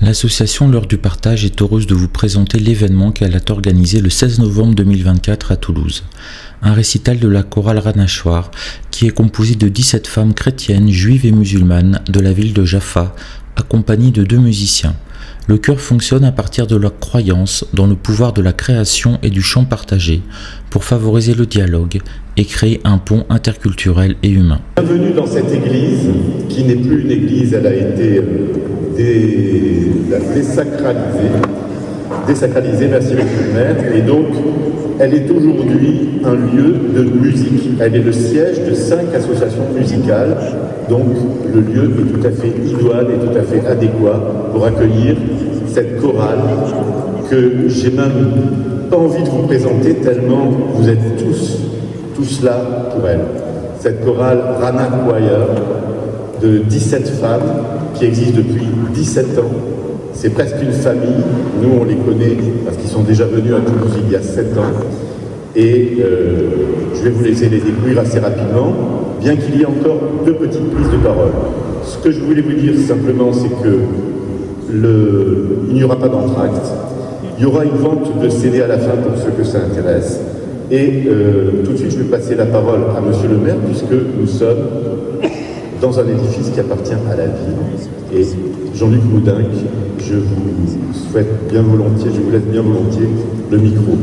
L'association L'Heure du Partage est heureuse de vous présenter l'événement qu'elle a organisé le 16 novembre 2024 à Toulouse. Un récital de la chorale Ranachouar qui est composé de 17 femmes chrétiennes, juives et musulmanes de la ville de Jaffa, accompagnées de 2 musiciens. Le chœur fonctionne à partir de la croyance dans le pouvoir de la création et du chant partagé pour favoriser le dialogue et créer un pont interculturel et humain. Bienvenue dans cette église qui n'est plus une église, elle a été désacralisée, merci monsieur le maire, et donc elle est aujourd'hui un lieu de musique. Elle est le siège de 5 associations musicales, donc le lieu est tout à fait idoine et tout à fait adéquat pour accueillir cette chorale que j'ai même pas envie de vous présenter tellement vous êtes tous là pour elle. Cette chorale Rana Choir de 17 femmes qui existe depuis 17 ans. C'est presque une famille. Nous, on les connaît parce qu'ils sont déjà venus à Toulouse il y a 7 ans. Et je vais vous laisser les découvrir assez rapidement, bien qu'il y ait encore 2 petites prises de parole. Ce que je voulais vous dire simplement, c'est que il n'y aura pas d'entracte. Il y aura une vente de CD à la fin pour ceux que ça intéresse. Et tout de suite, je vais passer la parole à monsieur le maire, puisque nous sommes dans un édifice qui appartient à la ville. Et Jean-Luc Moudinque, je vous souhaite bien volontiers, je vous laisse bien volontiers le micro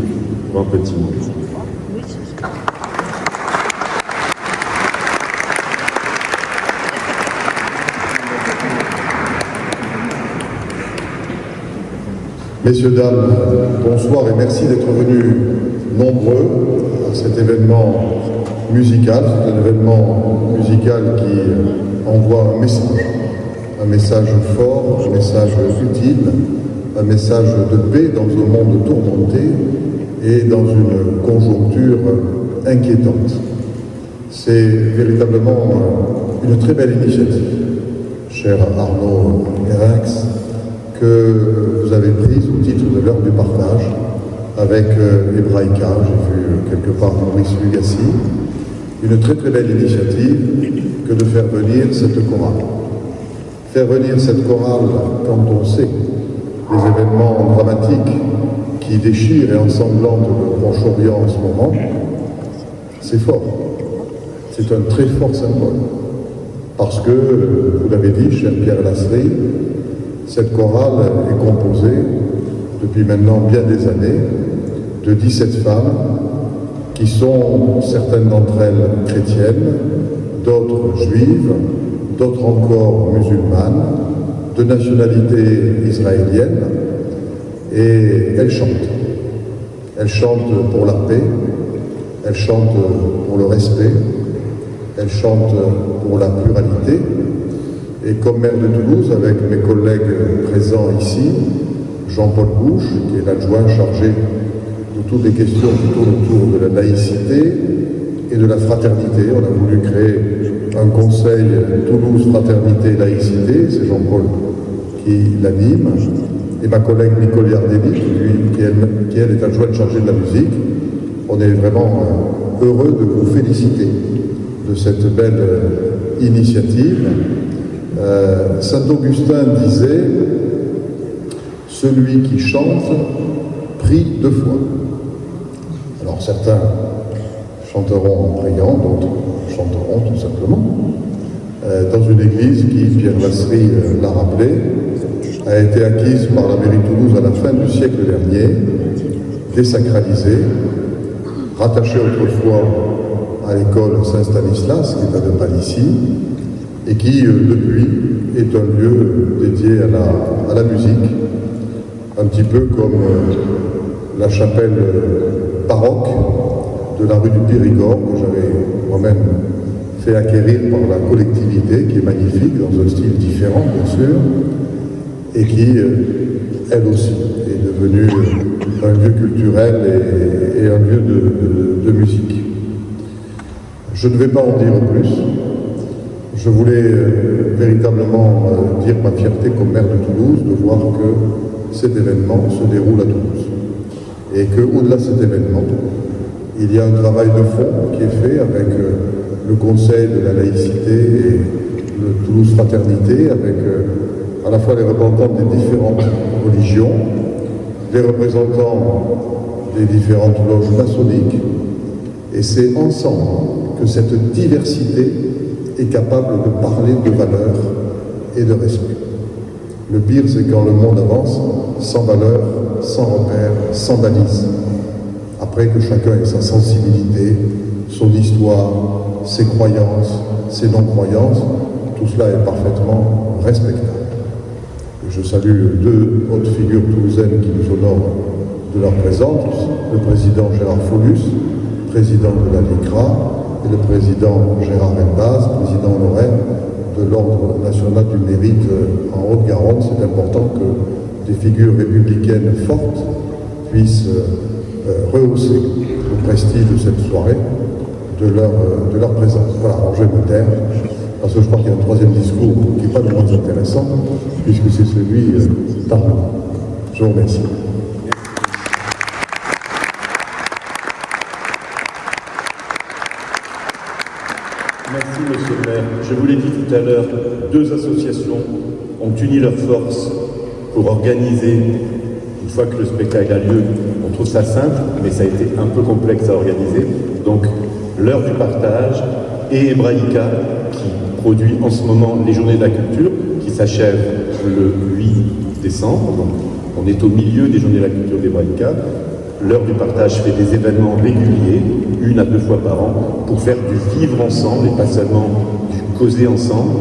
pour un petit mot. Messieurs, dames, bonsoir et merci d'être venus nombreux à cet événement musical. C'est un événement musical qui envoie un message fort, un message utile, un message de paix dans un monde tourmenté et dans une conjoncture inquiétante. C'est véritablement une très belle initiative, cher Arnaud Guérinx, que vous avez prise au titre de l'heure du partage avec Hebraïka, j'ai vu quelque part Maurice Lugassi. Une très très belle initiative que de faire venir cette chorale. Faire venir cette chorale quand on sait les événements dramatiques qui déchirent et ensanglantent le Proche-Orient en ce moment, c'est fort. C'est un très fort symbole. Parce que, vous l'avez dit, cher Pierre Lasserie, cette chorale est composée, depuis maintenant bien des années, de 17 femmes qui sont, certaines d'entre elles chrétiennes, d'autres juives, d'autres encore musulmanes, de nationalité israélienne, et elles chantent. Elles chantent pour la paix, elles chantent pour le respect, elles chantent pour la pluralité. Et comme maire de Toulouse, avec mes collègues présents ici, Jean-Paul Bouche, qui est l'adjoint chargé de toutes les questions qui tournent autour de la laïcité et de la fraternité. On a voulu créer un conseil Toulouse Fraternité et Laïcité, c'est Jean-Paul qui l'anime, et ma collègue Nicole Yardelli, qui elle est adjointe chargée de la musique. On est vraiment heureux de vous féliciter de cette belle initiative. Saint Augustin disait « Celui qui chante prie 2 fois ». Alors certains chanteront en priant, d'autres chanteront tout simplement. Dans une église qui, Pierre Lasserie l'a rappelé, a été acquise par la mairie de Toulouse à la fin du siècle dernier, désacralisée, rattachée autrefois à l'école Saint-Stanislas, qui est à 2 pas d'ici, et qui, depuis, est un lieu dédié à la musique, un petit peu comme la chapelle baroque de la rue du Périgord, que j'avais moi-même fait acquérir par la collectivité, qui est magnifique, dans un style différent, bien sûr, et qui, elle aussi, est devenue un lieu culturel et un lieu de musique. Je ne vais pas en dire plus. Je voulais véritablement dire ma fierté comme maire de Toulouse de voir que cet événement se déroule à Toulouse. Et qu'au-delà de cet événement, il y a un travail de fond qui est fait avec le Conseil de la laïcité et le Toulouse Fraternité, avec à la fois les représentants des différentes religions, les représentants des différentes loges maçonniques, et c'est ensemble que cette diversité est capable de parler de valeurs et de respect. Le pire, c'est quand le monde avance sans valeur, sans repères, sans balises. Après que chacun ait sa sensibilité, son histoire, ses croyances, ses non-croyances, tout cela est parfaitement respectable. Je salue deux hautes figures toulousaines qui nous honorent de leur présence, le président Gérard Follus, président de la LICRA, et le président Gérard Elbaz, président honoraire de l'Ordre national du mérite en Haute-Garonne. C'est important que des figures républicaines fortes puissent rehausser le prestige de cette soirée de leur présence. Voilà, alors je vais me taire, parce que je crois qu'il y a un troisième discours qui n'est pas le moins intéressant, puisque c'est celui d'Arnaud. Je vous remercie. Merci, monsieur le maire. Je vous l'ai dit tout à l'heure, deux associations ont uni leurs forces pour organiser, une fois que le spectacle a lieu, on trouve ça simple, mais ça a été un peu complexe à organiser. Donc, l'heure du partage et Hebraïca, qui produit en ce moment les Journées de la Culture, qui s'achèvent le 8 décembre. Donc, on est au milieu des Journées de la Culture d'Hebraïca. L'heure du partage fait des événements réguliers, 1 à 2 fois par an, pour faire du vivre ensemble et pas seulement du causer ensemble.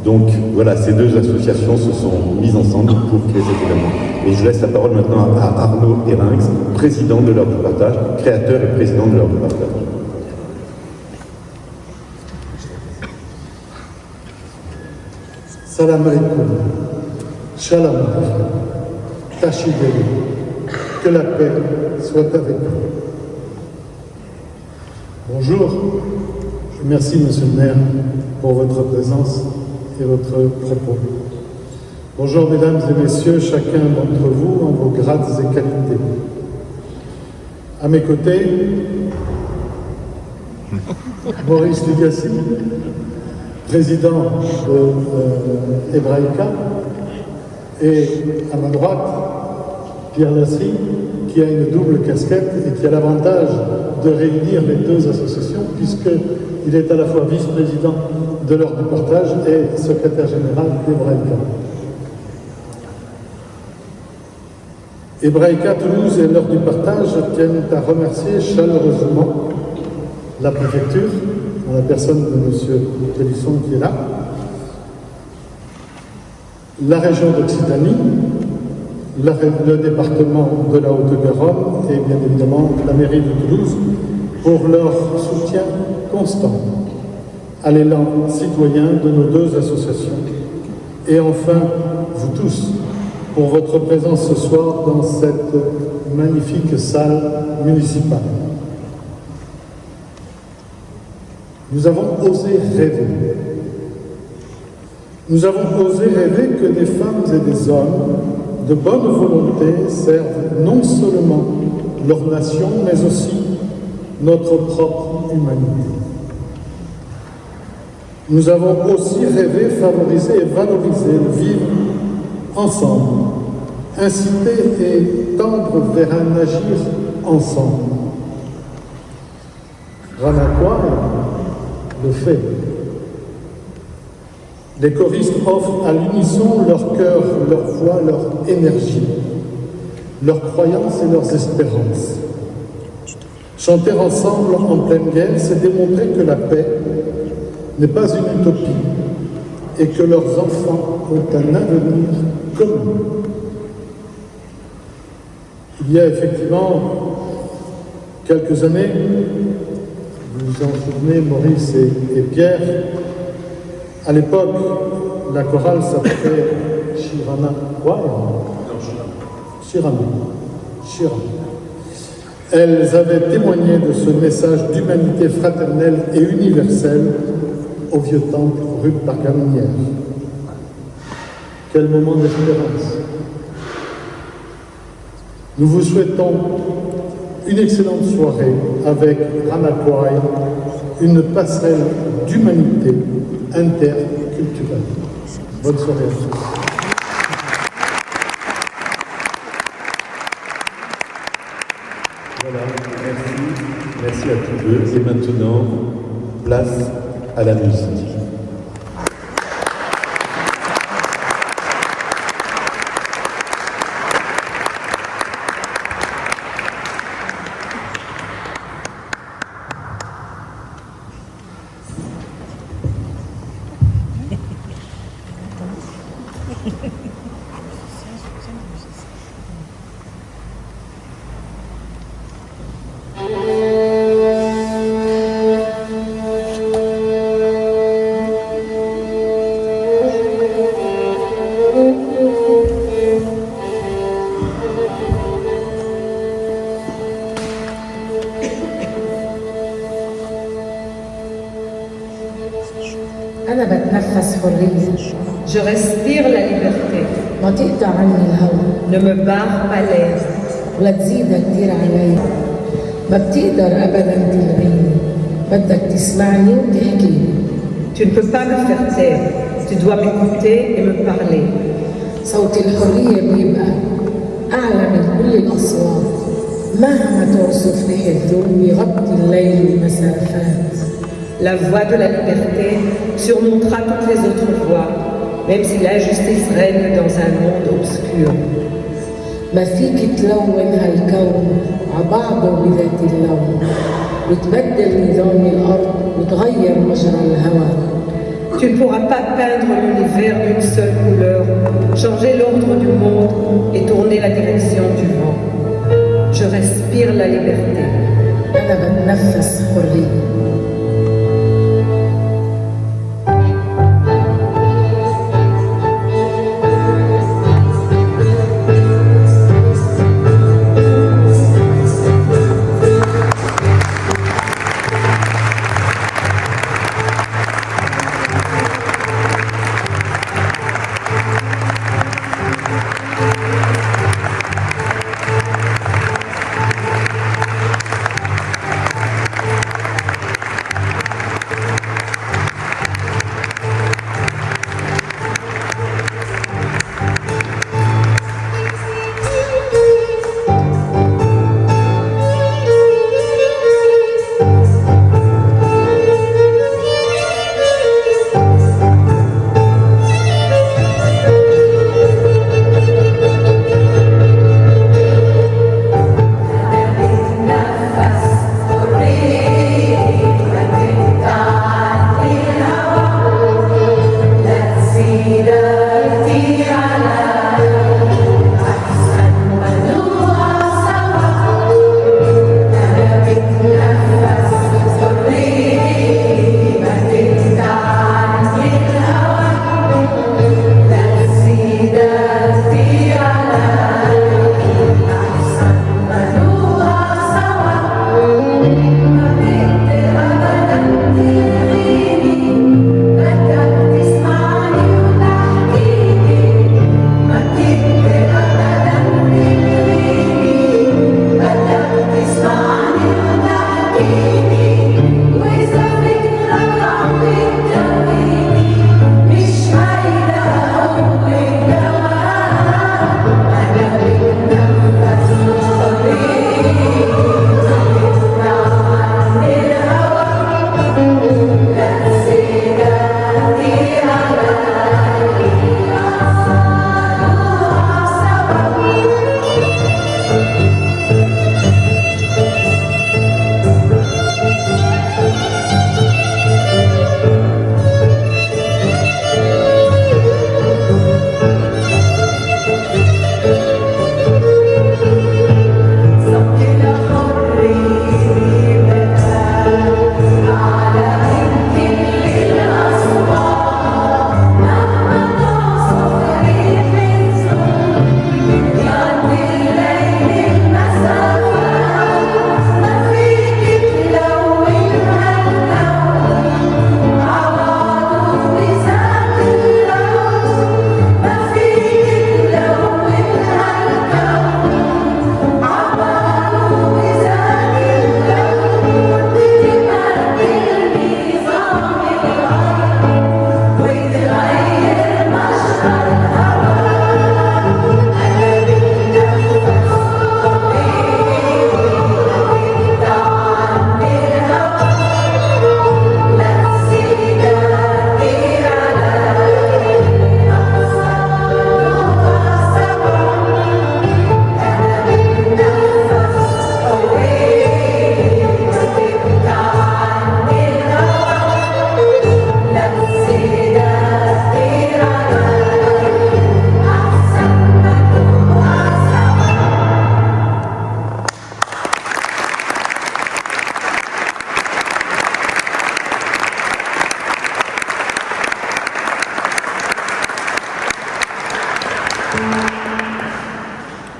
Donc voilà, ces deux associations se sont mises ensemble pour créer cet événement. Et je laisse la parole maintenant à Arnaud Hérinx, président de l'heure du partage, créateur et président de l'heure du partage. Salam alaikum, shalom alaikum, tachideli, que la paix soit avec vous. Bonjour, merci monsieur le maire pour votre présence et votre propos. Bonjour mesdames et messieurs, chacun d'entre vous en vos grades et qualités. À mes côtés, Maurice Lugassi, président de Hebraïca, et à ma droite, Pierre Lasserie, qui a une double casquette et qui a l'avantage de réunir les deux associations, puisqu'il est à la fois vice-président de l'Ordre du partage et secrétaire général d'Hebraïca. Hebraïca Toulouse et l'Ordre du partage tiennent à remercier chaleureusement la préfecture, en la personne de M. Télisson qui est là, la région d'Occitanie, le département de la Haute-Garonne et bien évidemment la mairie de Toulouse pour leur soutien constant à l'élan citoyen de nos deux associations. Et enfin, vous tous, pour votre présence ce soir dans cette magnifique salle municipale. Nous avons osé rêver. Nous avons osé rêver que des femmes et des hommes de bonne volonté servent non seulement leur nation, mais aussi notre propre humanité. Nous avons aussi rêvé, favoriser et valoriser le vivre ensemble, inciter et tendre vers un agir ensemble. Ranakoa le fait. Les choristes offrent à l'unisson leur cœur, leur voix, leur énergie, leurs croyances et leurs espérances. Chanter ensemble en pleine guerre, c'est démontrer que la paix n'est pas une utopie et que leurs enfants ont un avenir commun. Il y a effectivement quelques années, vous vous en souvenez, Maurice et Pierre, à l'époque, la chorale s'appelait Shirana. Quoi? Shirana. Elles avaient témoigné de ce message d'humanité fraternelle et universelle au vieux temple rue de Pargaminière. Quel moment d'espérance! Nous vous souhaitons une excellente soirée avec Ranakoa, une passerelle d'humanité interculturelle. Bonne soirée à tous. Voilà, merci. Merci à tous deux. Et maintenant, place à la musique. أنا بتنفس حرية. Je respire la liberté. ما تقطع عني الهوى Ne me barre pas l'air. ولا تزيدها كتير علي. ما بتقدر أبدا تلغيني. بدك تسمعني وتحكيني. Tu ne peux pas me faire taire. Tu dois m'écouter et me parler. صوت الحرية بيبقى أعلى من كل الأصوات. مهما توصف ريح الذوب يغطي الليل والمسافات. La voix de la liberté surmontera toutes les autres voix, même si l'injustice règne dans un monde obscur. ما فيك تلون هالكون عبعضه بذات اللون وتبدل نظام الأرض وتغير مجرى الهوى. Tu ne pourras pas peindre l'univers d'une seule couleur, changer l'ordre du monde et tourner la direction du vent. Je respire la liberté. أنا بتنفس حرية.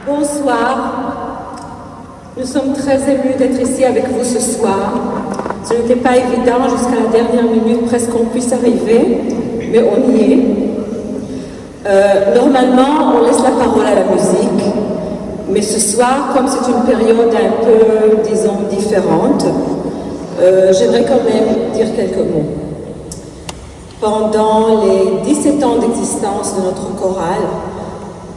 Bonsoir. Nous sommes très émus d'être ici avec vous ce soir. Ce n'était pas évident jusqu'à la dernière minute, presque qu'on puisse arriver, mais on y est. Normalement, on laisse la parole à la musique, mais ce soir, comme c'est une période un peu, disons, différente, j'aimerais quand même dire quelques mots. Pendant les 17 ans d'existence de notre chorale,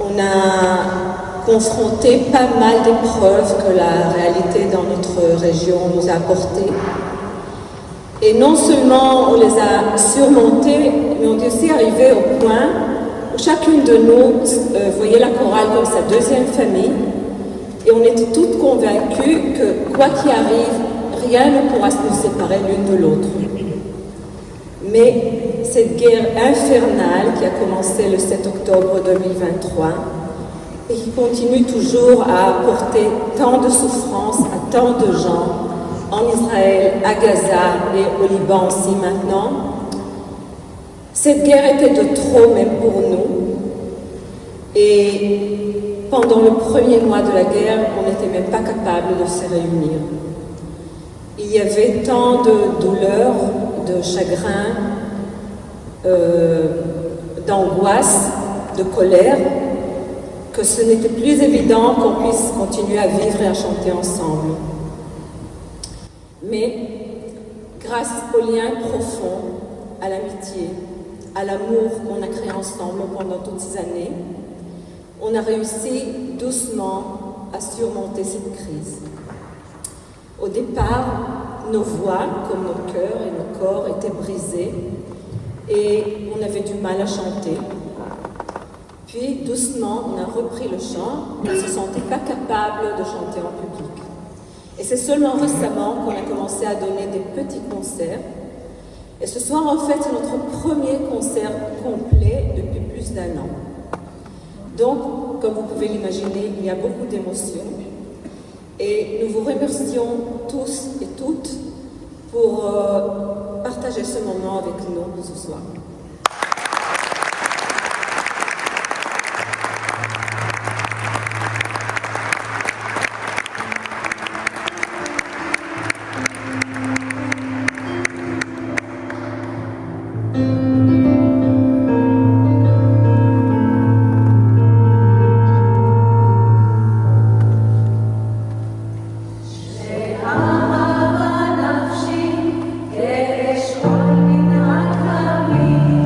on a confronté pas mal d'épreuves que la réalité dans notre région nous a apportées. Et non seulement on les a surmontées, mais on est aussi arrivé au point où chacune de nous voyait la chorale comme sa deuxième famille. Et on était toutes convaincues que quoi qu'il arrive, rien ne pourra nous séparer l'une de l'autre. Mais cette guerre infernale qui a commencé le 7 octobre 2023 et qui continue toujours à apporter tant de souffrances à tant de gens, en Israël, à Gaza et au Liban aussi maintenant, cette guerre était de trop même pour nous. Et pendant le premier mois de la guerre, on n'était même pas capable de se réunir. Il y avait tant de douleur, de chagrin, d'angoisse, de colère, que ce n'était plus évident qu'on puisse continuer à vivre et à chanter ensemble. Mais grâce au lien profond, à l'amitié, à l'amour qu'on a créé ensemble pendant toutes ces années, on a réussi doucement à surmonter cette crise. Au départ, nos voix, comme nos cœurs et nos corps, étaient brisés et on avait du mal à chanter. Puis, doucement, on a repris le chant, mais on ne se sentait pas capable de chanter en public. Et c'est seulement récemment qu'on a commencé à donner des petits concerts. Et ce soir, en fait, c'est notre premier concert complet depuis plus d'1 an. Donc, comme vous pouvez l'imaginer, il y a beaucoup d'émotions. Et nous vous remercions tous et toutes pour partager ce moment avec nous ce soir. Amen.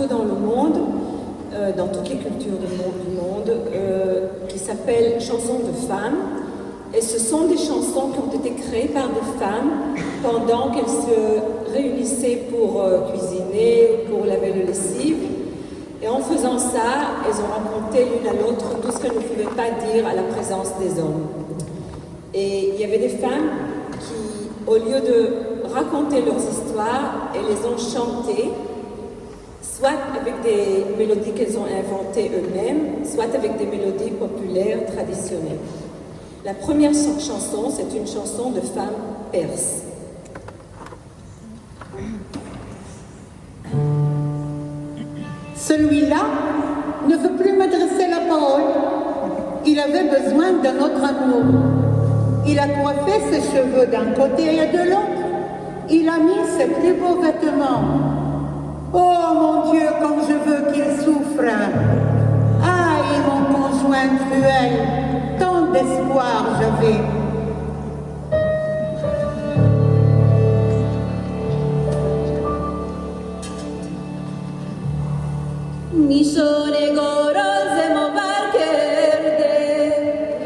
partout dans le monde, dans toutes les cultures du monde, qui s'appelle Chansons de femmes. Et ce sont des chansons qui ont été créées par des femmes pendant qu'elles se réunissaient pour cuisiner, pour laver le lessive. Et en faisant ça, elles ont raconté l'une à l'autre tout ce qu'elles ne pouvaient pas dire à la présence des hommes. Et il y avait des femmes qui, au lieu de raconter leurs histoires, elles les ont chantées, soit avec des mélodies qu'elles ont inventées eux-mêmes, soit avec des mélodies populaires traditionnelles. La première chanson, c'est une chanson de femmes perses. Celui-là ne veut plus m'adresser la parole. Il avait besoin de notre amour. Il a coiffé ses cheveux d'un côté et de l'autre. Il a mis ses plus beaux vêtements. Oh mon Dieu, comme je veux qu'il souffre. Aïe, mon conjoint cruel, tant d'espoir j'avais. Nishone goronze mo barkerde,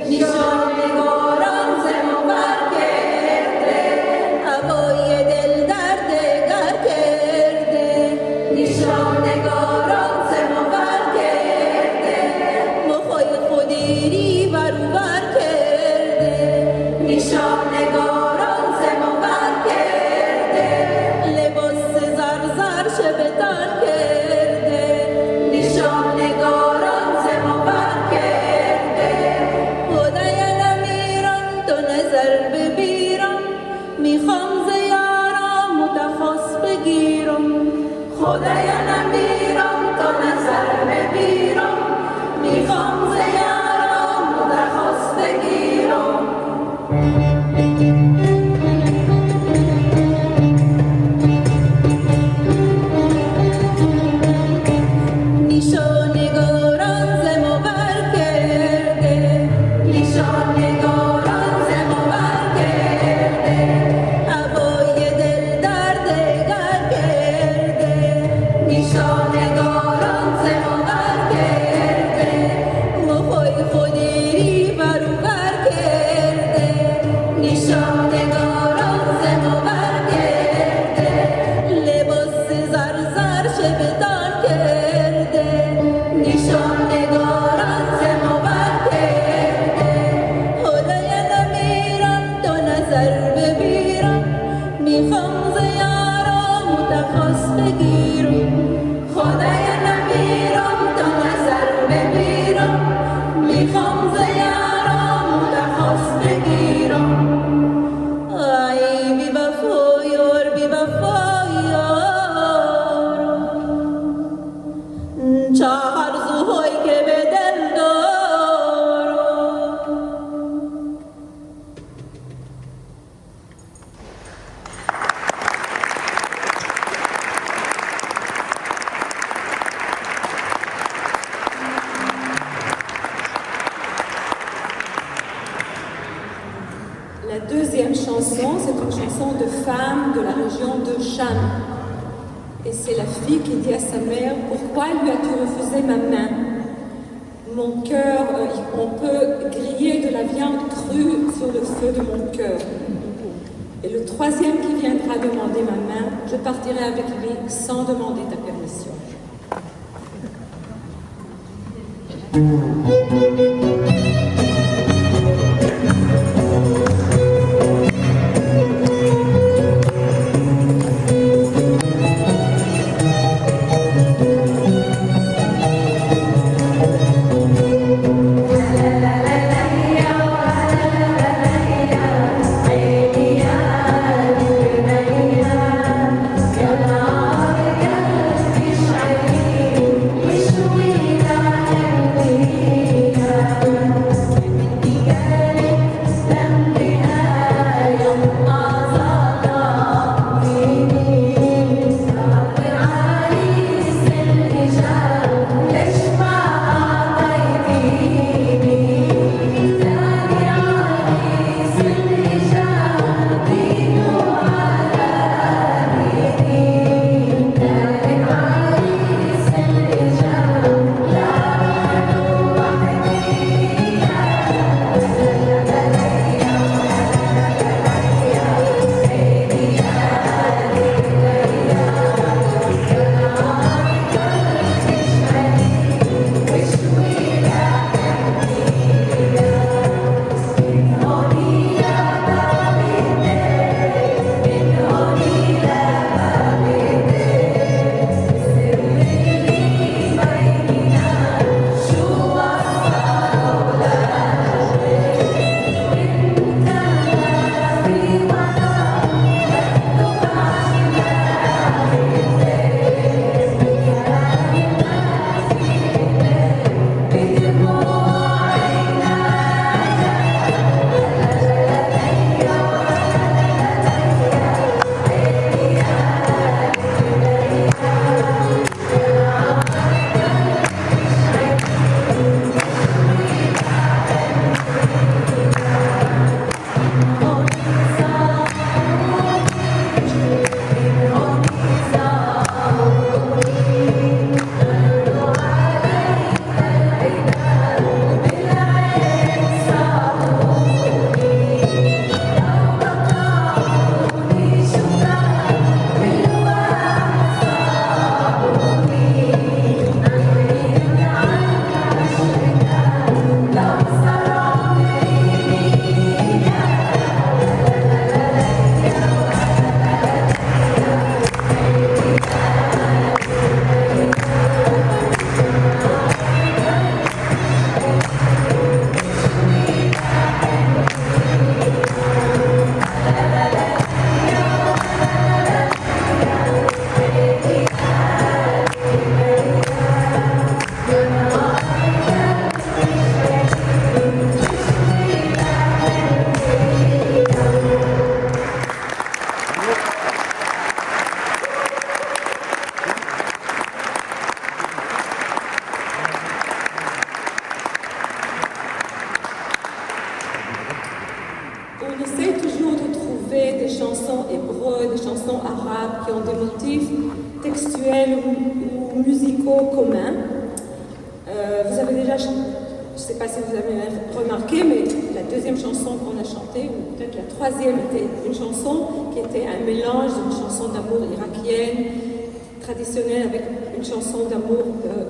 nishone goronze mo barkerde, avoye del darde garkerde, nishone goronze mo barkerde, mo khoy khudiri varu barkerde, nishone goronze mo barkerde, lebos zar zar shebetan kerde. نشانه گارانزه مبر کرده خدای نمیرم تو نظر ببیرم میخوام زیارم متخص بگیرم خدای نمیرم تو نظر ببیرم میخوام زیارم متخص بگیرم La deuxième chanson, c'est une chanson de femme de la région de Cham. Et c'est la fille qui dit à sa mère, pourquoi lui as-tu refusé ma main? Mon cœur, on peut griller de la viande crue sur le feu de mon cœur. Et le troisième qui viendra demander ma main, je partirai avec lui sans demander ta permission. Yeah. chansons arabes qui ont des motifs textuels ou musicaux communs. Vous avez déjà, je ne sais pas si vous avez remarqué, mais la deuxième chanson qu'on a chantée, ou peut-être la troisième, était une chanson qui était un mélange d'une chanson d'amour irakienne traditionnelle avec une chanson d'amour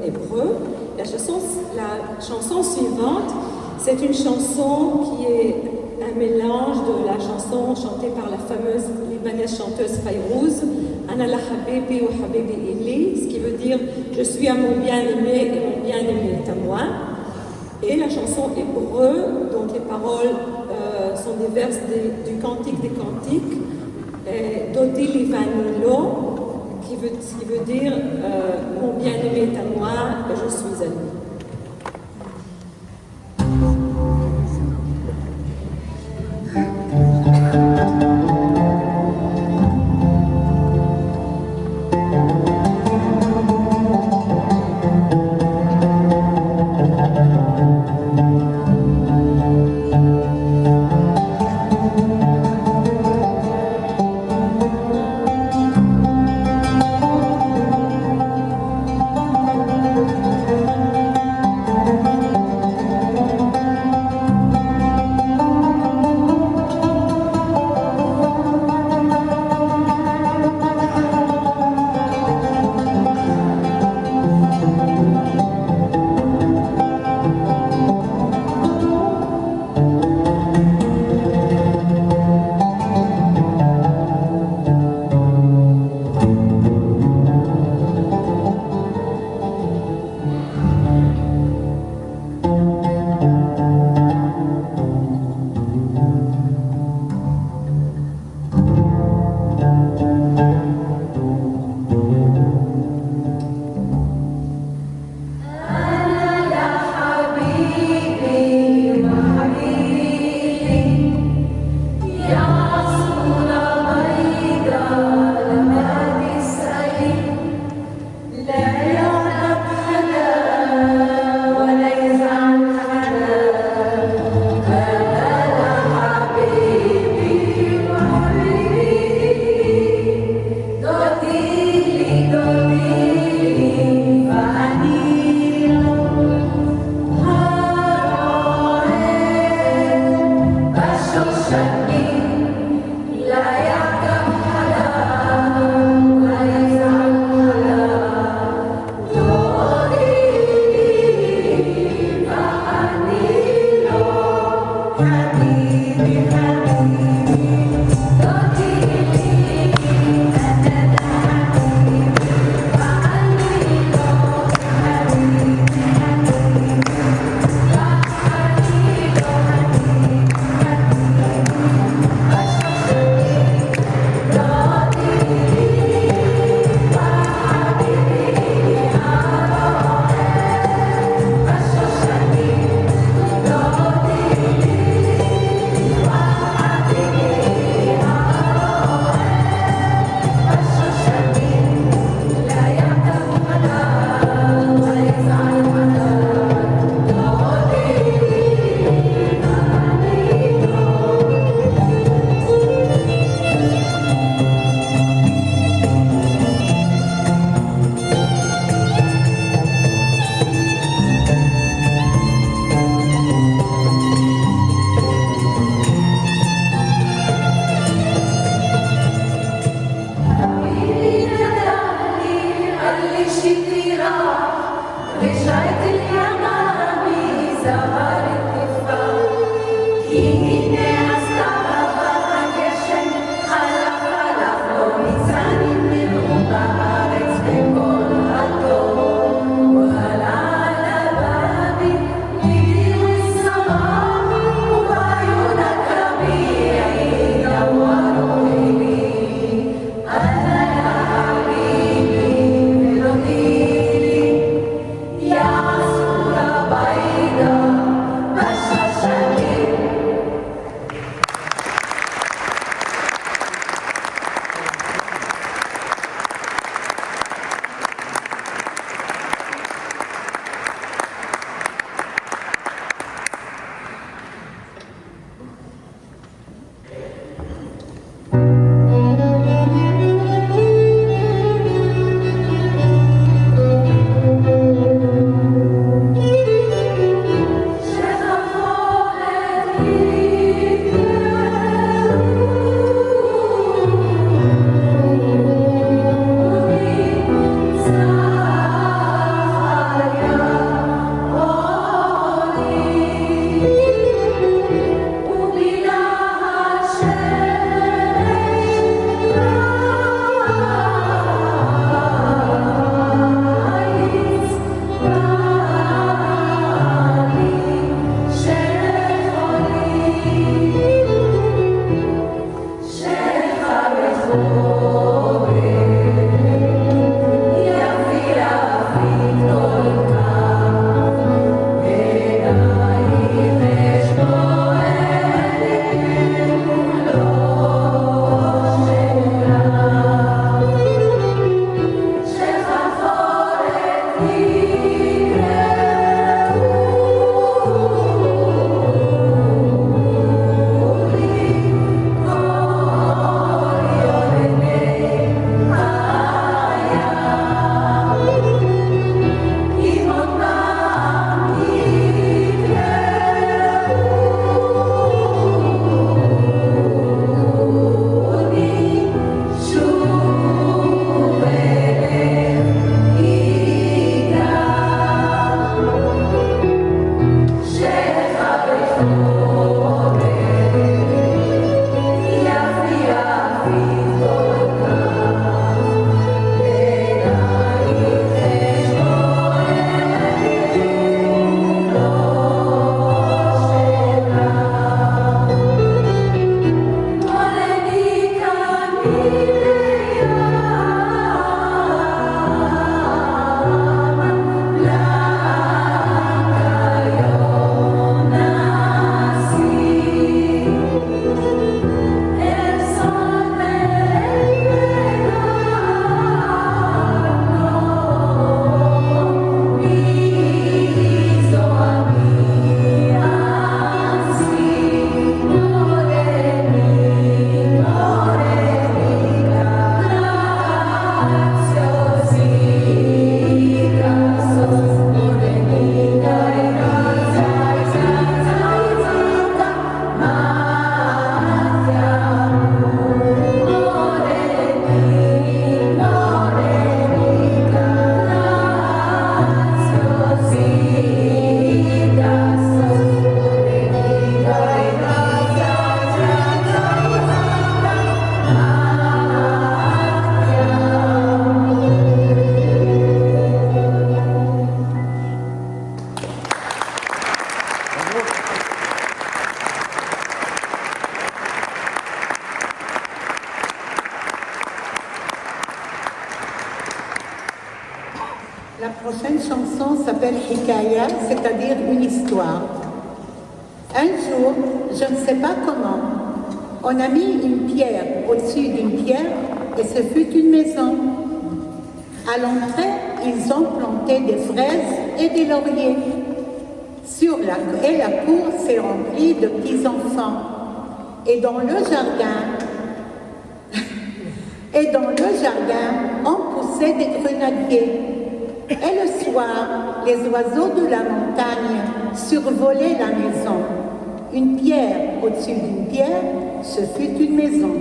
hébreu. La chanson suivante, c'est une chanson qui est un mélange de la chanson chantée par la fameuse libanaise chanteuse Fayrouz, Ana la habibi wa habibi ili, ce qui veut dire je suis à mon bien-aimé et mon bien-aimé est à moi. Et la chanson hébreu, dont les paroles sont des vers du Cantique des Cantiques, Dodi Livanilo, qui veut dire mon bien-aimé est à moi et je suis à lui. nouvelle hikaya, c'est-à-dire une histoire. Un jour, je ne sais pas comment, on a mis une pierre au-dessus d'une pierre et ce fut une maison. À l'entrée, ils ont planté des fraises et des lauriers. Et la cour s'est remplie de petits-enfants. Et dans le jardin, on poussait des grenadiers. Et le soir, les oiseaux de la montagne survolaient la maison. Une pierre au-dessus d'une pierre, ce fut une maison.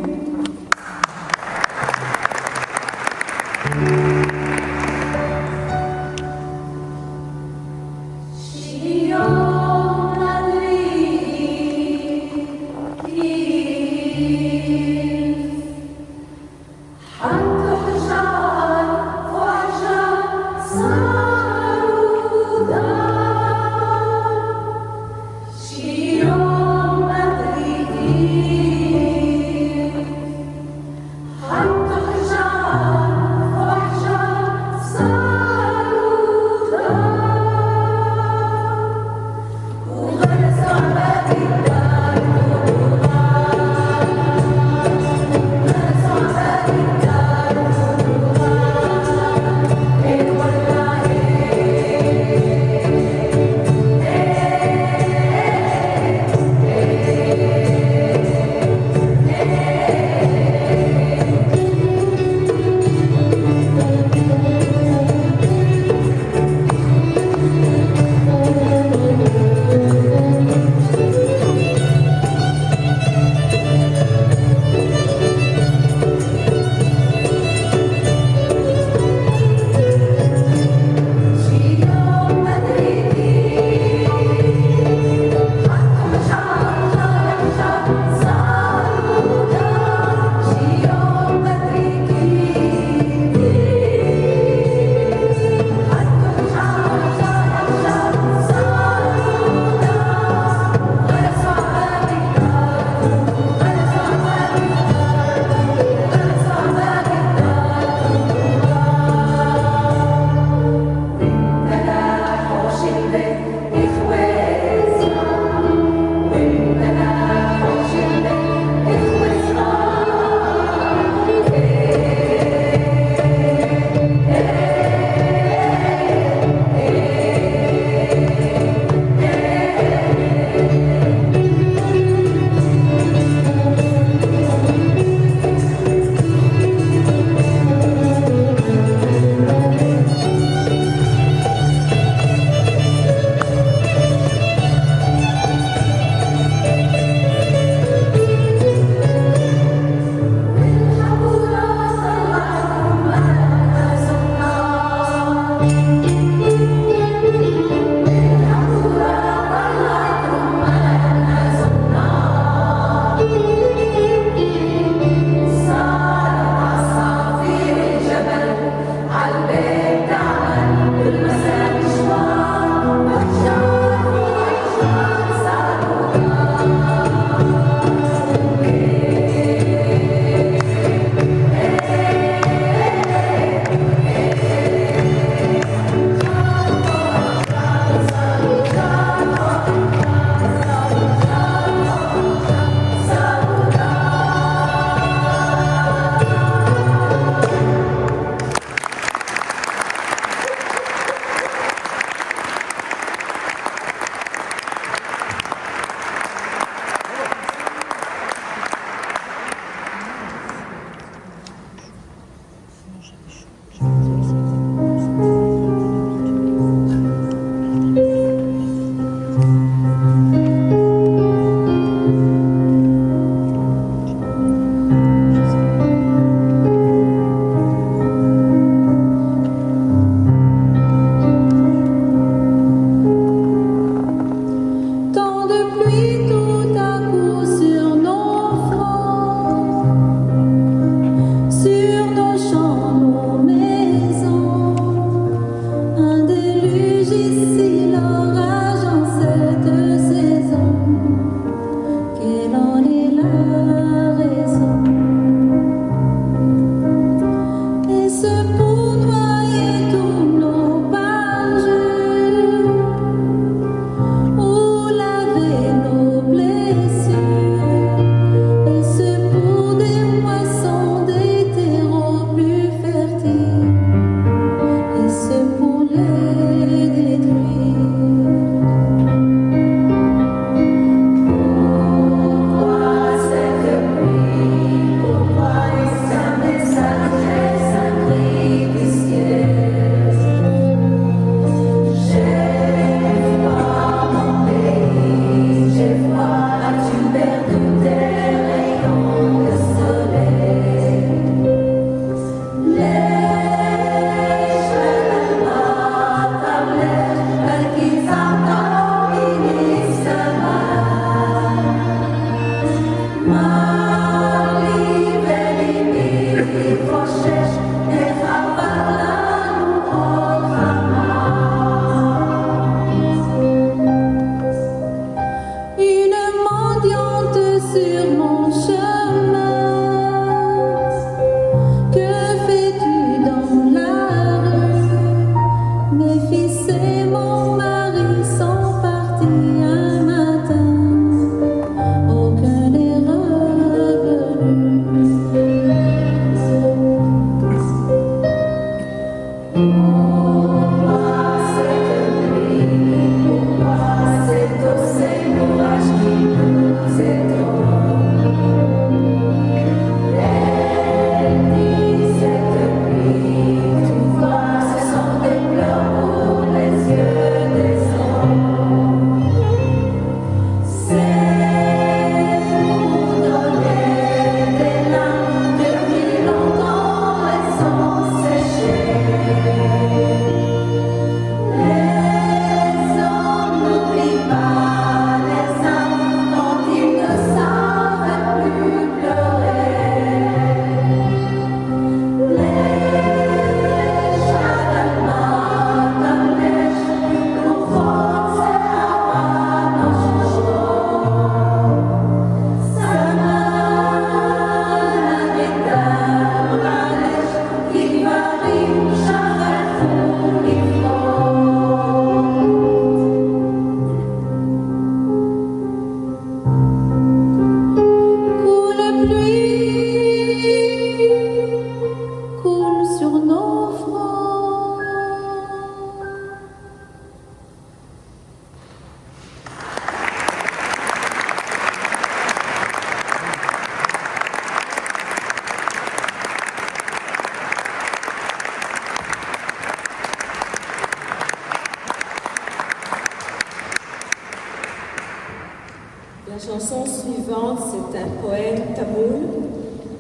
La chanson suivante, c'est un poème tamoul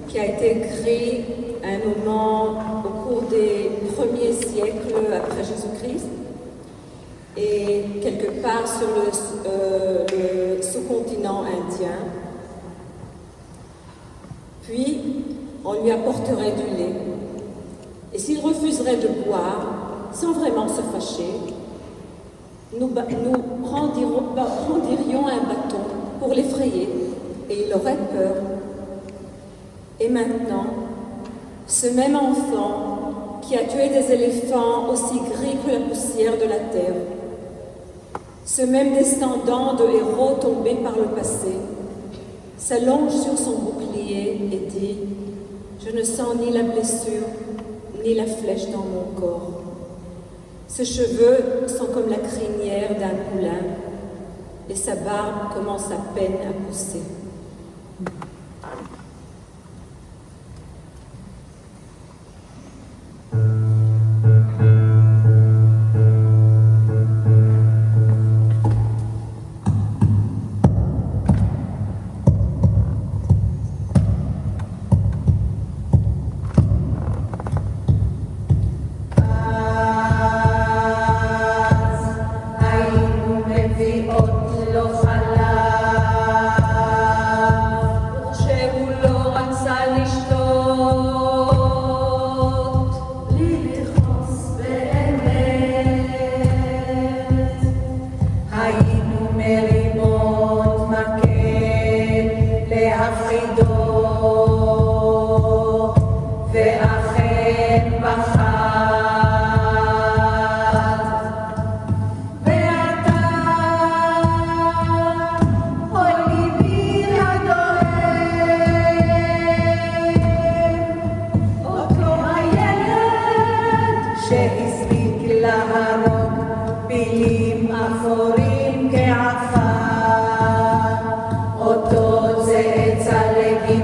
qui a été écrit à un moment au cours des premiers siècles après Jésus-Christ et quelque part sur le sous-continent indien. Puis, on lui apporterait du lait. Et s'il refuserait de boire, sans vraiment se fâcher, nous brandirions un bâton pour l'effrayer, et il aurait peur. Et maintenant, ce même enfant qui a tué des éléphants aussi gris que la poussière de la terre, ce même descendant de héros tombés par le passé, s'allonge sur son bouclier et dit « Je ne sens ni la blessure, ni la flèche dans mon corps. Ses cheveux sont comme la crinière d'un poulain, et sa barbe commence à peine à pousser. » אותו צאצא לוי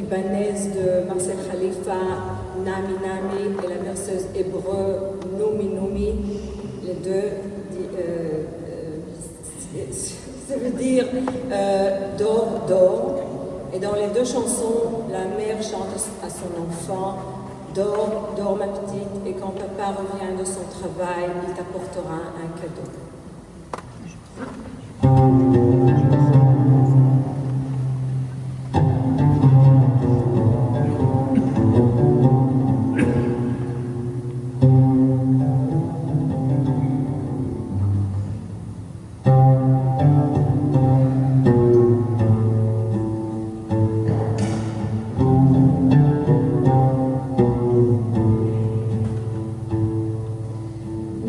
libanaise de Marcel Khalifa, Nami Nami, et la berceuse hébreu Noumi Noumi. Les deux, ça veut dire dors, dors. Et dans les deux chansons, la mère chante à son enfant, dors, dors ma petite, et quand papa revient de son travail, il t'apportera un cadeau.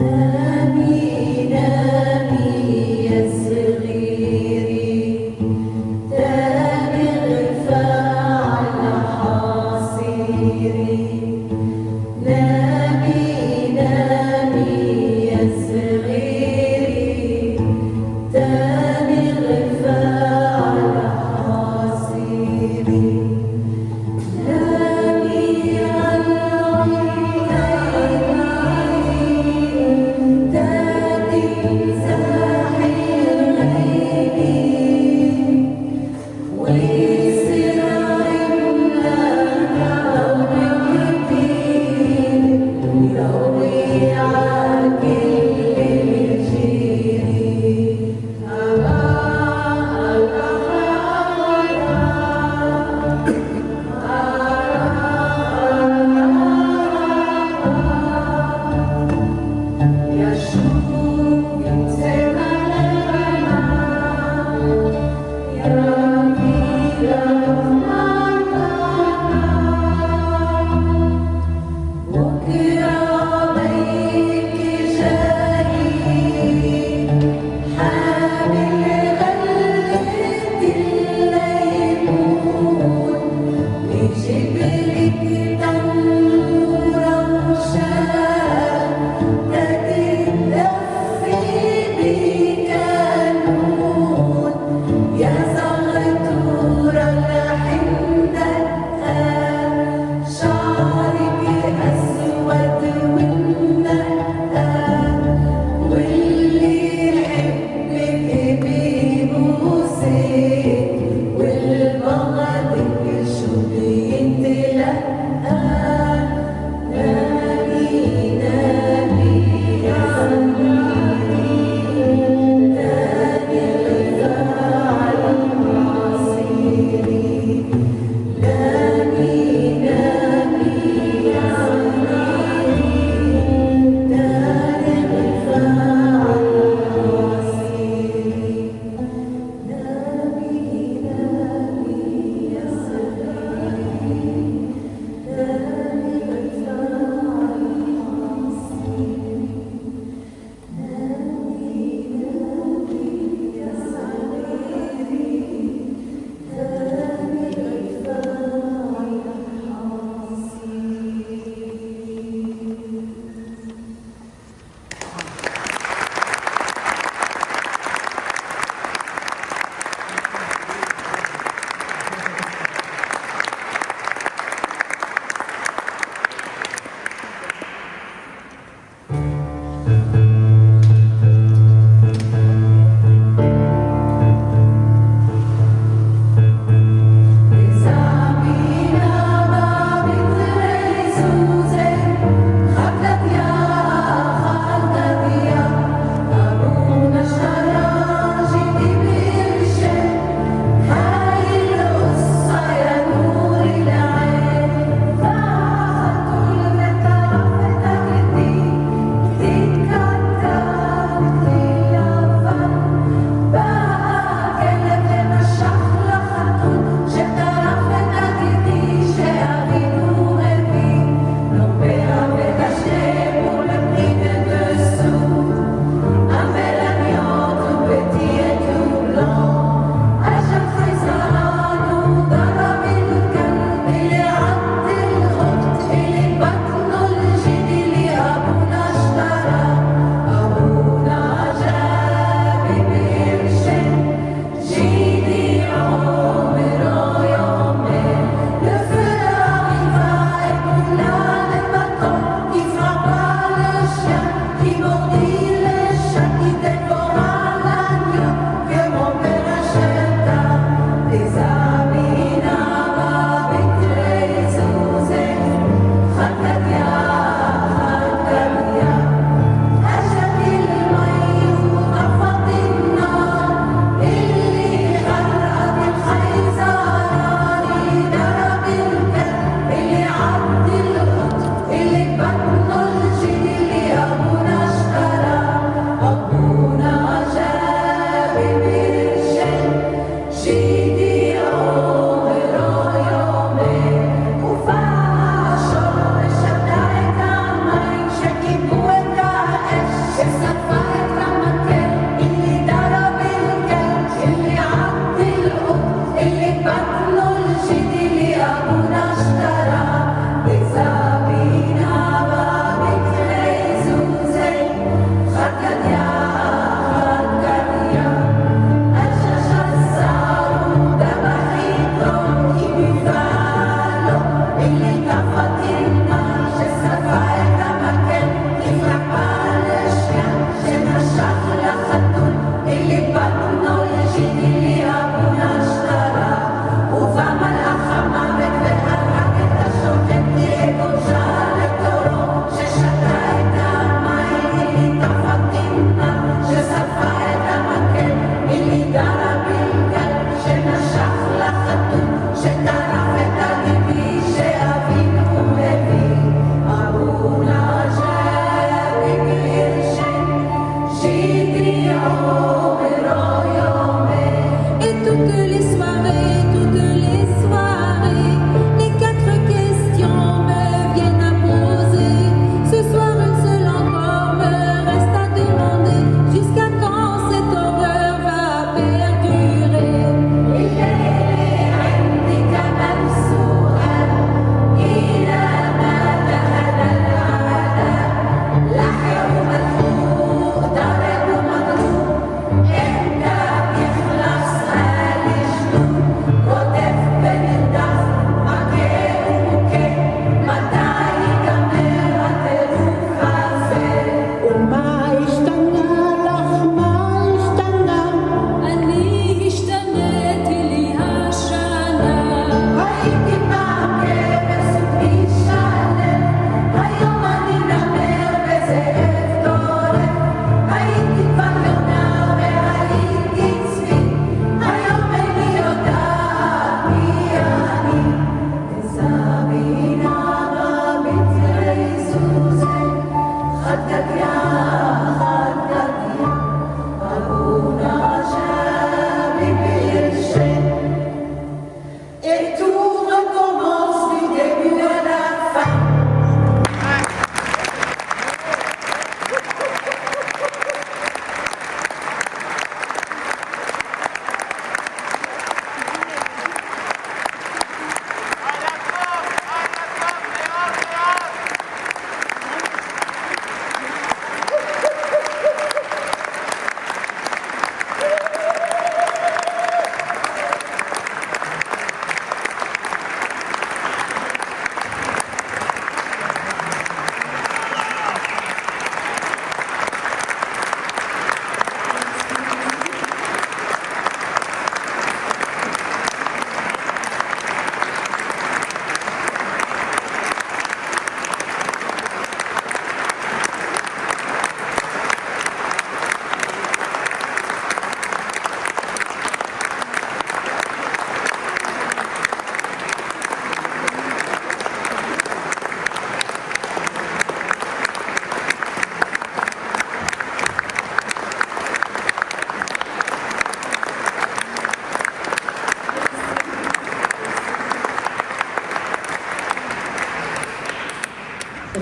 Nami, Nami.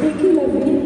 Ricky Lavie.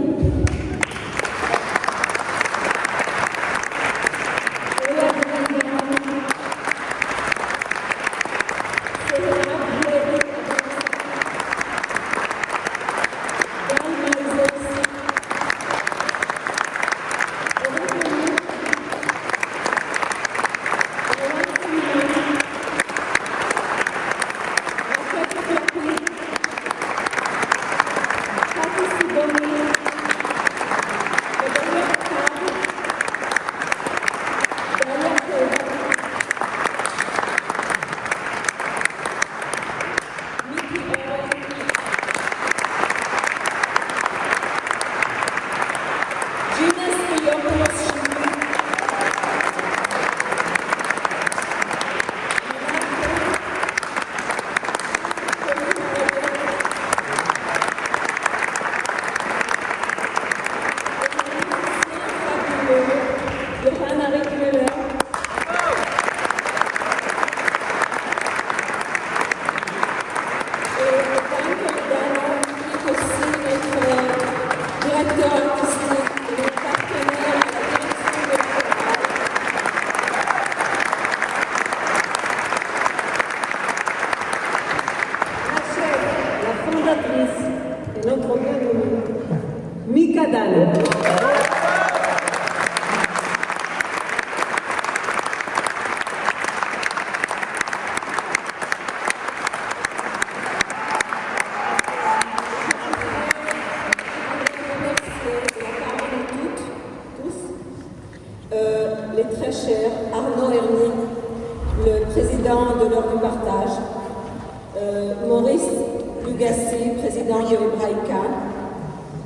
Les très chers Arnaud Herny, le président de l'Heure du Partage, Maurice Lugassi, président de Hebraïca,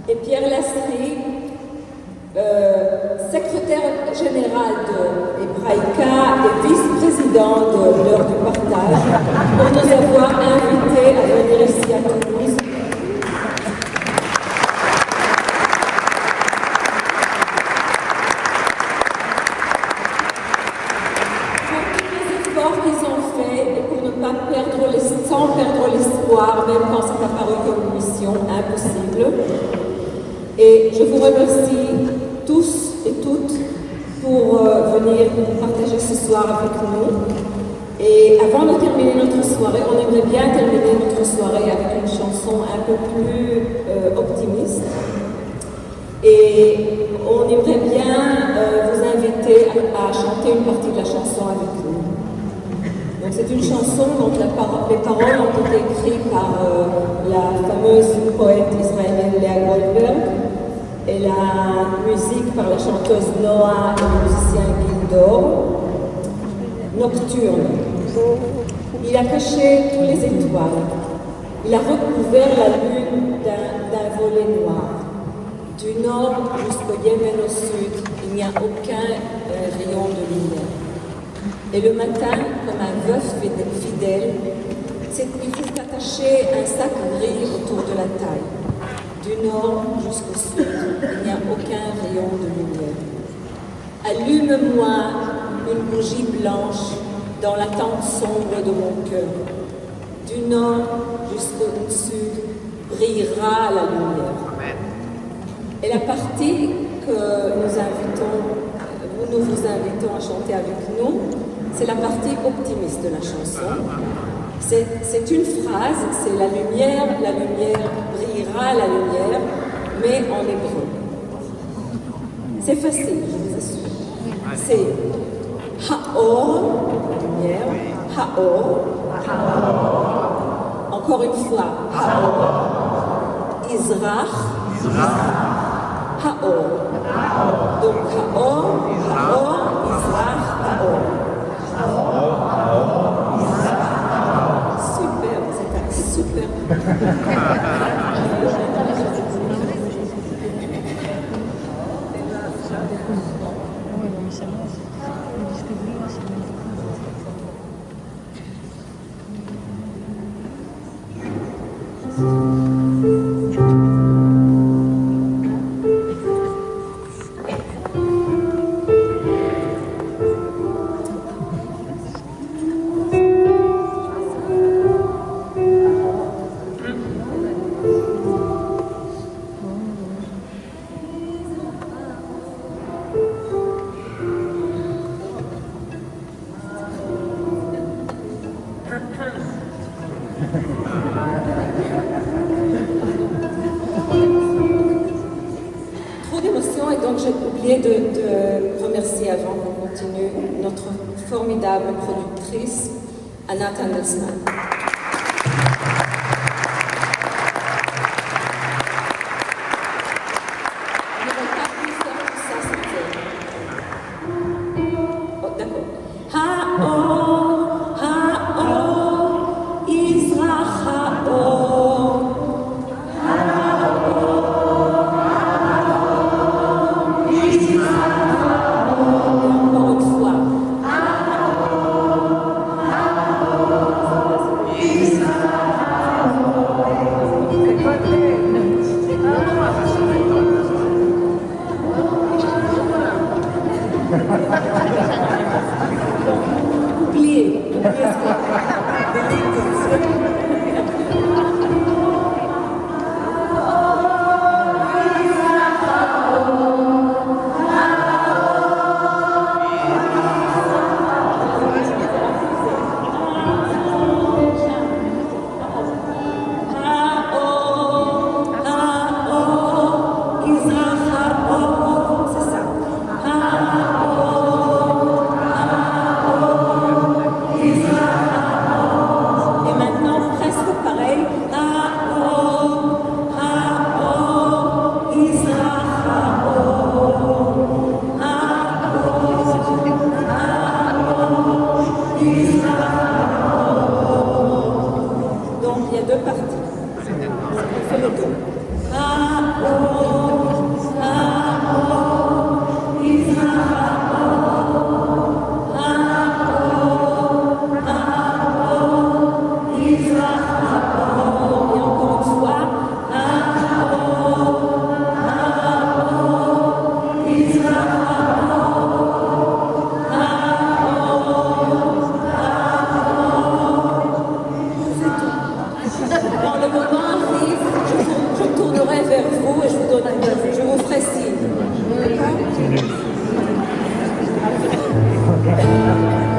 et Pierre Lastry, secrétaire général de Hebraïca et vice-président de l'Heure du Partage, pour nous avoir invités à venir ici à Toulouse. Sans perdre l'espoir, même quand c'est apparu comme une mission impossible. Et je vous remercie tous et toutes pour venir partager ce soir avec nous. Et avant de terminer notre soirée, on aimerait bien terminer notre soirée avec une chanson un peu plus optimiste. Et on aimerait bien vous inviter à chanter une partie de la chanson avec nous. Donc c'est une chanson dont les paroles ont été écrites par la fameuse poète israélienne Léa Goldberg et la musique par la chanteuse Noah et le musicien Gildor. Nocturne. Il a caché tous les étoiles. Il a recouvert la lune d'un volet noir. Du nord jusqu'au Yémen au sud, il n'y a aucun rayon de lumière. Et le matin, comme un veuf fidèle, il faut attacher un sac gris autour de la taille. Du nord jusqu'au sud, il n'y a aucun rayon de lumière. Allume-moi une bougie blanche dans la tente sombre de mon cœur. Du nord jusqu'au sud brillera la lumière. Et la partie que nous vous invitons à chanter avec nous, c'est la partie optimiste de la chanson. C'est une phrase, c'est la lumière brillera la lumière, mais en hébreu. C'est facile, je vous assure. C'est Haor, lumière, Haor. Encore une fois, Haor. Izrach, Haor. Donc Haor, Izrach, Haor. Super, c'est super. Trop d'émotions et donc j'ai oublié de remercier avant qu'on continue notre formidable productrice, Anna Tandelsman. On n'aurait pas pu faire tout ça sans elle. Oh, d'accord. Ha'or, ha'or, Yizrach ha'or. Encore une fois. Oubliez ce c'est ça. Et maintenant, presque pareil. Donc, il y a deux parties. On fait le dos. Et encore une fois. Quand le moment arrive, je tournerai vers vous et je vous ferai signe. D'accord ?